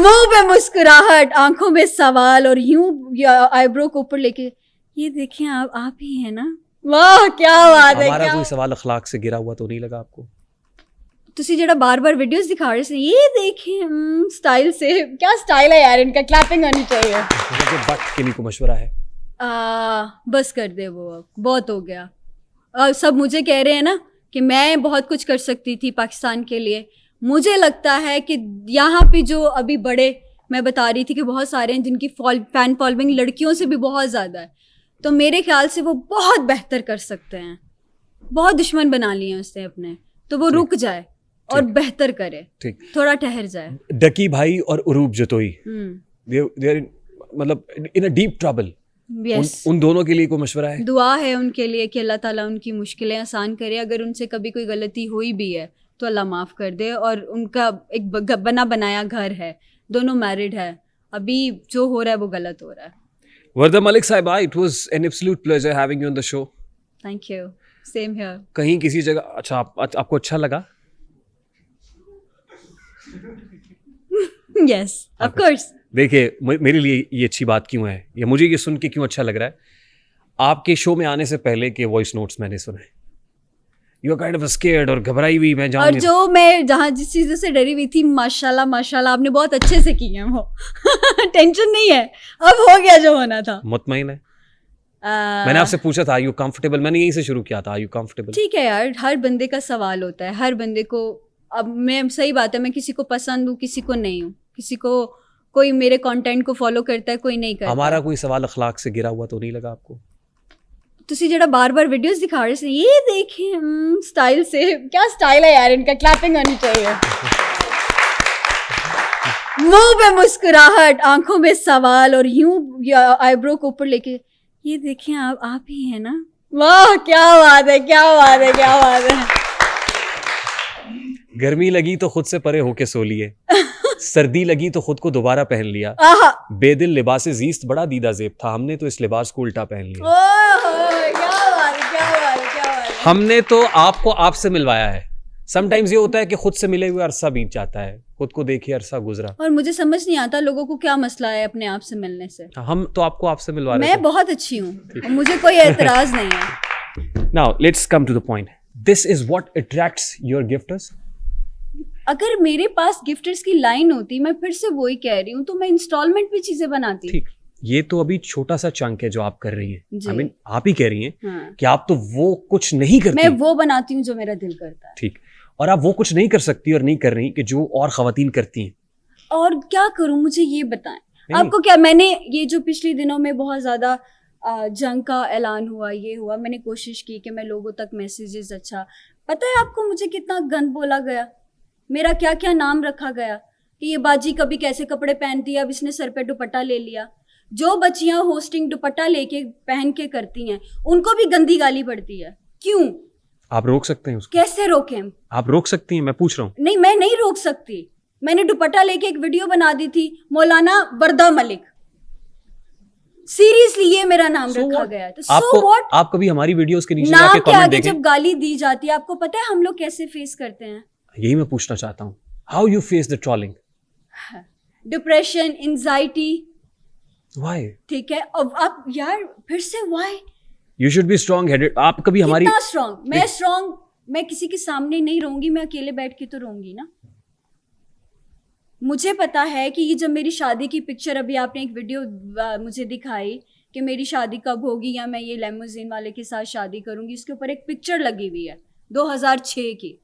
मुंह पे मुस्कुराहट, आंखों में सवाल और यूं आईब्रो को ऊपर लेके, ये देखिए आप ही है ना। वाह क्या बात है। हमारा कोई सवाल अखलाक से गिरा हुआ तो नहीं लगा आपको? ਤੁਸੀਂ ਜਿਹੜਾ बार-बार वीडियोस दिखा रहे थे, ये देखिए स्टाइल से, क्या स्टाइल है यार इनका, क्लैपिंग होनी चाहिए। बट किन्हीं को मशवरा है? बस कर दे वो, बहुत हो गया। सब मुझे कह रहे हैं ना कि मैं बहुत कुछ कर सकती थी पाकिस्तान के लिए। मुझे लगता है कि यहाँ पे जो अभी बड़े, मैं बता रही थी कि बहुत सारे हैं जिनकी फैन फॉलोइंग लड़कियों से भी बहुत ज़्यादा है, तो मेरे ख्याल से वो बहुत बेहतर कर सकते हैं। बहुत दुश्मन बना लिए उसने अपने, तो वो रुक जाए और बेहतर करे, ठीक, थोड़ा ठहर जाए। डकी भाई और उरूब जतोई, मतलब इन अ डीप ट्रबल। उन दोनों के लिए कोई मशवरा है? दुआ है उनके लिए कि अल्लाह ताला उनकी मुश्किलें आसान करे। अगर उनसे कभी कोई गलती हुई भी है तो अल्लाह माफ़ कर दे। और उनका एक बना बनाया घर है, दोनों मैरिड है, अभी जो हो रहा है वो गलत हो रहा है। वर्दा मलिक साहिबा, it was an absolute pleasure having you on the show. Thank you, same here. कहीं किसी जगह अच्छा आपको अच्छा लगा? Yes of course. देखिए, मेरे लिए ये अच्छी बात क्यों है, या मुझे ये सुन के क्यों अच्छा लग रहा है, आपके शो में आने से पहले के वॉइस नोट्स मैंने सुने, you are kind of scared और घबराई हुई। मैं और जो मैं जहाँ जिस चीज़ों से डरी हुई थी, माशाल्लाह माशाल्लाह आपने बहुत अच्छे से की है वो। टेंशन नहीं है, अब हो गया जो होना था। मुतमईन है? मैंने आपसे पूछा था, आर यू कंफर्टेबल? मैंने यहीं से शुरू किया था, आर यू कंफर्टेबल? ठीक है यार, हर बंदे का सवाल होता है, हर बंदे को। अब मैं, सही बात है, मैं किसी को पसंद हूँ, किसी को नहीं हूँ, किसी को, कोई मेरे कंटेंट को फॉलो करता है, कोई नहीं करता। हमारा कोई सवाल अखलाक se गिरा हुआ तो नहीं लगा आपको? ਤੁਸੀਂ ਜਿਹੜਾ बार-बार वीडियोस दिखा रहे थे, ये देखिए स्टाइल से, क्या स्टाइल है यार इनका, क्लैपिंग होनी चाहिए। मुंह पे मुस्कुराहट, आंखों में सवाल और यूं आईब्रो को ऊपर लेके, ये देखिए आप ही है ना। वाह क्या बात है, क्या बात है, क्या बात है। गर्मी लगी तो खुद से परे होके सो लिए, सर्दी लगी तो खुद को दोबारा पहन लिया, बेदिल लिबास जीस्त बड़ा दीदा जेब था, हमने तो इस लिबास को उल्टा पहन लिया। हमने तो आपको आपसे मिलवाया है। समटाइम्स ये होता है कि खुद से मिले हुए अरसा बीत जाता है, खुद को देखिए अरसा गुजरा। और मुझे समझ नहीं आता लोगों को क्या मसला है अपने आप से मिलने से। हम तो आपको आपसे मिलवा रहे हैं। मैं बहुत अच्छी हूँ, मुझे कोई एतराज नहीं है। Now let's come to the point, this is what attracts your gifters. अगर मेरे पास गिफ्टर्स की लाइन होती, मैं फिर से वही कह रही हूँ, तो मैं इंस्टॉलमेंट पे चीजें बनाती। ठीक, ये तो अभी छोटा सा चंक है जो आप कर रही हैं। I mean, आप ही कह रही हैं कि आप तो वो कुछ नहीं करती। मैं वो बनाती हूँ जो मेरा दिल करता है। ठीक, और आप वो कुछ नहीं कर सकती और नहीं कर रही कि जो और खवातीन करती हैं। और क्या करूँ, मुझे ये बताएं। आपको क्या, मैंने ये जो पिछले दिनों में बहुत ज्यादा जंग का ऐलान हुआ, ये हुआ, मैंने कोशिश की कि मैं लोगों तक मैसेजेस, अच्छा पता है आपको मुझे कितना गंद बोला गया, मेरा क्या क्या नाम रखा गया कि ये बाजी कभी कैसे कपड़े पहनती है, अब इसने सर पे दुपट्टा ले लिया। जो बच्चियां होस्टिंग दुपट्टा लेके पहन के करती हैं, उनको भी गंदी गाली पड़ती है। क्यों? आप रोक सकते हैं उसको? कैसे रोकें? आप रोक सकती हैं, मैं पूछ रहा हूँ। नहीं, मैं नहीं रोक सकती। मैंने दुपट्टा लेके एक वीडियो बना दी थी, मौलाना वर्दा मलिक, सीरियसली ये मेरा नाम रखा गया। तो आप कभी हमारी वीडियोस के नीचे जाके कमेंट देखें? जब गाली दी जाती है, आपको पता है हम लोग कैसे फेस करते हैं? यही मैं पूछना चाहता हूँ, how you face the trolling? Depression, anxiety. Why? ठीक है, अब आप यार फिर से why? You should be strong headed. आप कभी हमारी, कितना स्ट्रॉन्ग? मैं स्ट्रॉन्ग, मैं किसी के सामने नहीं रहूंगी, मैं अकेले बैठ के तो रहूंगी ना। मुझे पता है कि ये जब मेरी शादी की पिक्चर, अभी आपने एक वीडियो मुझे दिखाई कि मेरी शादी कब होगी या मैं ये लेमोजीन वाले के साथ शादी करूंगी, इसके ऊपर एक पिक्चर लगी हुई है 2006 की।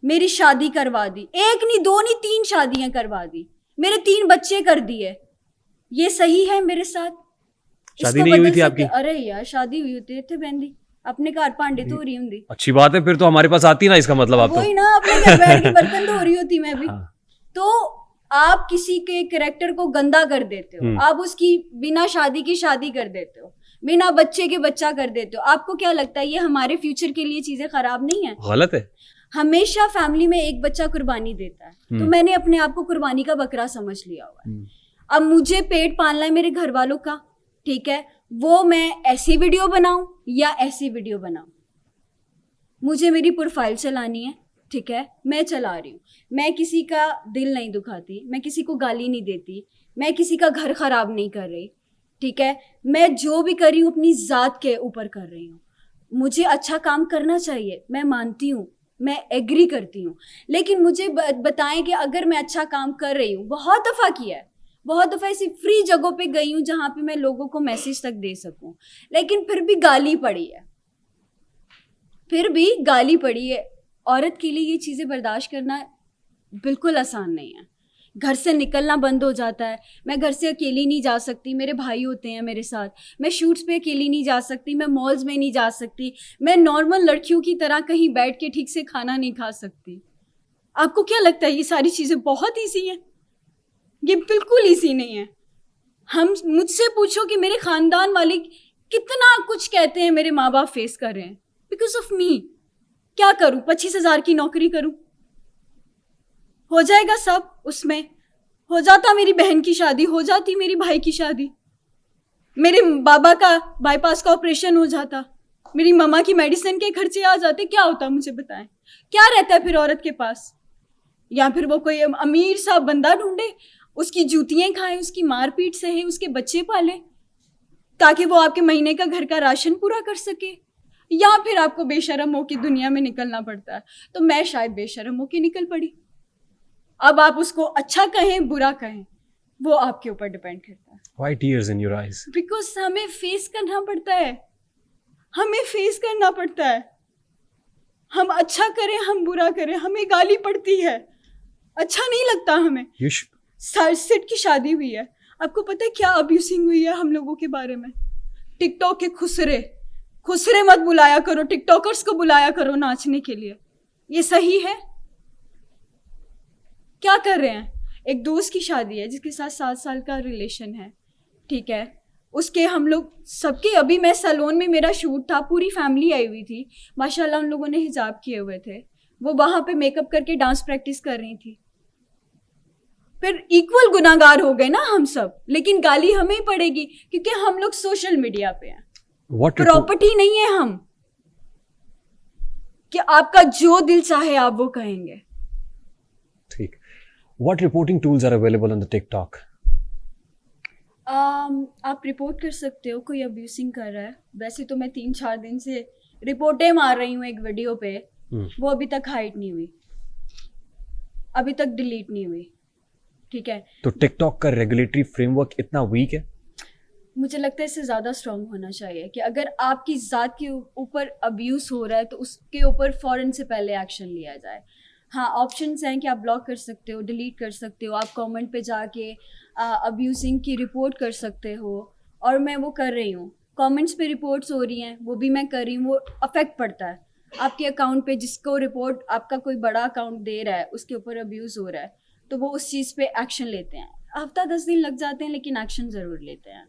मेरी शादी करवा दी, एक नहीं, दो नहीं, 3 शादियां करवा दी, मेरे 3 बच्चे कर दिए। ये सही है मेरे साथ? शादी नहीं हुई थी आपकी? अरे यार शादी हुई होती थे बहंदी, अपने घर भांडे धो रही हूँ। अच्छी बात है, फिर तो हमारे पास आती ना, इसका मतलब आप वही ना, अपने घर बैठ के बर्तन धो रही होती मैं भी। तो आप किसी के कैरेक्टर को गंदा कर देते हो, आप उसकी बिना शादी की शादी कर देते हो, बिना बच्चे के बच्चा कर देते हो। आपको क्या लगता है ये हमारे फ्यूचर के लिए चीजें खराब नहीं है? गलत है। हमेशा फैमिली में एक बच्चा कुर्बानी देता है, तो मैंने अपने आप को कुर्बानी का बकरा समझ लिया हुआ है। अब मुझे पेट पालना है मेरे घर वालों का, ठीक है, वो मैं ऐसी वीडियो बनाऊं या ऐसी वीडियो बनाऊं, मुझे मेरी प्रोफाइल चलानी है, ठीक है, मैं चला रही हूँ, मैं किसी का दिल नहीं दुखाती, मैं किसी को गाली नहीं देती, मैं किसी का घर खराब नहीं कर रही, ठीक है। मैं जो भी कर रही हूँ अपनी ज़ात के ऊपर कर रही हूँ। मुझे अच्छा काम करना चाहिए, मैं मानती हूँ, मैं एग्री करती हूँ, लेकिन मुझे बताएं कि अगर मैं अच्छा काम कर रही हूँ, बहुत दफ़ा किया है, बहुत दफ़ा ऐसी फ्री जगहों पे गई हूँ जहाँ पे मैं लोगों को मैसेज तक दे सकूँ, लेकिन फिर भी गाली पड़ी है, फिर भी गाली पड़ी है। औरत के लिए ये चीज़ें बर्दाश्त करना बिल्कुल आसान नहीं है। घर से निकलना बंद हो जाता है, मैं घर से अकेली नहीं जा सकती, मेरे भाई होते हैं मेरे साथ, मैं शूट्स पे अकेली नहीं जा सकती, मैं मॉल्स में नहीं जा सकती, मैं नॉर्मल लड़कियों की तरह कहीं बैठ के ठीक से खाना नहीं खा सकती। आपको क्या लगता है ये सारी चीज़ें बहुत ईजी हैं? ये बिल्कुल ईजी नहीं है। हम मुझसे पूछो कि मेरे ख़ानदान वाले कितना कुछ कहते हैं मेरे माँ बाप फेस कर रहे हैं बिकॉज ऑफ मी। क्या करूँ? 25,000 की नौकरी करूँ? हो जाएगा सब उसमें। हो जाता मेरी बहन की शादी, हो जाती मेरी भाई की शादी, मेरे बाबा का बाईपास का ऑपरेशन हो जाता, मेरी मम्मा की मेडिसिन के खर्चे आ जाते, क्या होता मुझे बताएं? क्या रहता है फिर औरत के पास? या फिर वो कोई अमीर सा बंदा ढूंढे, उसकी जूतियाँ खाए, उसकी मारपीट सहे, उसके बच्चे पाले ताकि वो आपके महीने का घर का राशन पूरा कर सके, या फिर आपको बेशर्म हो के दुनिया में निकलना पड़ता है। तो मैं शायद बेशर्म हो के निकल पड़ी। अब आप उसको अच्छा कहें बुरा कहें वो आपके ऊपर डिपेंड करता है। Why tears in your eyes? Because हमें फेस करना पड़ता है, हमें फेस करना पड़ता है। हम अच्छा करें हम बुरा करें, हमें गाली पड़ती है, अच्छा नहीं लगता हमें। You should. सिड की शादी हुई है, आपको पता है क्या अब्यूसिंग हुई है हम लोगों के बारे में? टिकटॉक के खुसरे खुसरे मत बुलाया करो, टिकटॉकर्स को बुलाया करो नाचने के लिए। ये सही है? क्या कर रहे हैं? एक दोस्त की शादी है जिसके साथ 7 साल का रिलेशन है, ठीक है, उसके हम लोग सबके, अभी मैं सैलून में मेरा शूट था, पूरी फैमिली आई हुई थी, माशाल्लाह उन लोगों ने हिजाब किए हुए थे, वो वहाँ पे मेकअप करके डांस प्रैक्टिस कर रही थी। फिर इक्वल गुनाहगार हो गए ना हम सब, लेकिन गाली हमें ही पड़ेगी क्योंकि हम लोग सोशल मीडिया पे हैं, प्रॉपर्टी नहीं है हम कि आपका जो दिल चाहे आप वो कहेंगे। ठीक। What reporting tools are available on the TikTok? आप रिपोर्ट कर सकते हो कोई अब्यूसिंग कर रहा है। वैसे तो मैं 3-4 दिन से रिपोर्टें मार रही हूँ एक वीडियो पे, वो अभी तक हाइड नहीं हुई, अभी तक डिलीट नहीं हुई, ठीक है। तो टिकटॉक का रेगुलेटरी फ्रेमवर्क इतना वीक है? मुझे लगता है इससे ज़्यादा स्ट्रॉन्ग होना चाहिए कि अगर आपकी ज़ात के ऊपर अब्यूज़ हो रहा है तो उसके ऊपर फ़ौरन से पहले एक्शन लिया जाए। हाँ, ऑप्शंस हैं कि आप ब्लॉक कर सकते हो, डिलीट कर सकते हो, आप कमेंट पे जाके अब्यूजिंग की रिपोर्ट कर सकते हो, और मैं वो कर रही हूँ। कमेंट्स पे रिपोर्ट्स हो रही हैं, वो भी मैं कर रही हूँ, वो अफेक्ट पड़ता है आपके अकाउंट पे। जिसको रिपोर्ट आपका कोई बड़ा अकाउंट दे रहा है, उसके ऊपर अब्यूज़ हो रहा है, तो वो उस चीज़ पे एक्शन लेते हैं। हफ्ता 10 दिन लग जाते हैं लेकिन एक्शन ज़रूर लेते हैं।